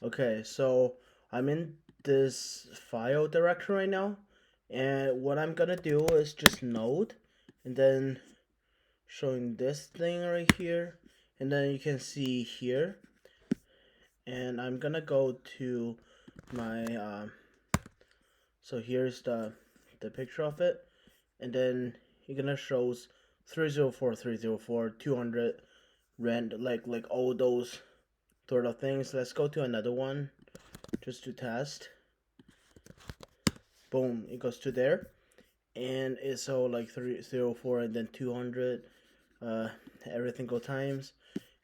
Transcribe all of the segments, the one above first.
Okay, so I'm in this file directory right now, and what I'm gonna do is just node, and then showing this thing right here, and then you can see here, and I'm gonna go to my so here's the picture of it, and then you're gonna shows 304, 304, 200 rand, like all those sort of things. Let's go to another one just to test. Boom, it goes to there, and it's all like 304 and then 200, uh, everything go times.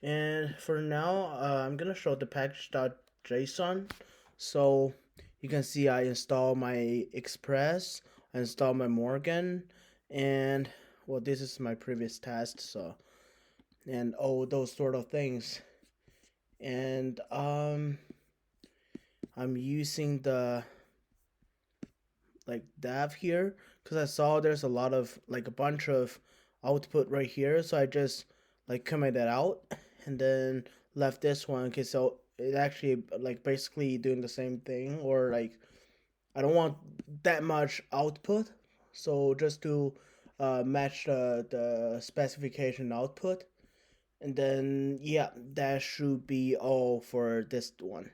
And for now, I'm gonna show the package.json. So you can see I install my Express, I install my Morgan, and well, this is my previous test. So and all those sort of things. And I'm using the like dev here because I saw there's a lot of like a bunch of output right here, so I just like comment that out and then left this one. Okay, so it actually like basically doing the same thing, or like I don't want that much output, so just to match the specification output, and then yeah, that should be all for this one.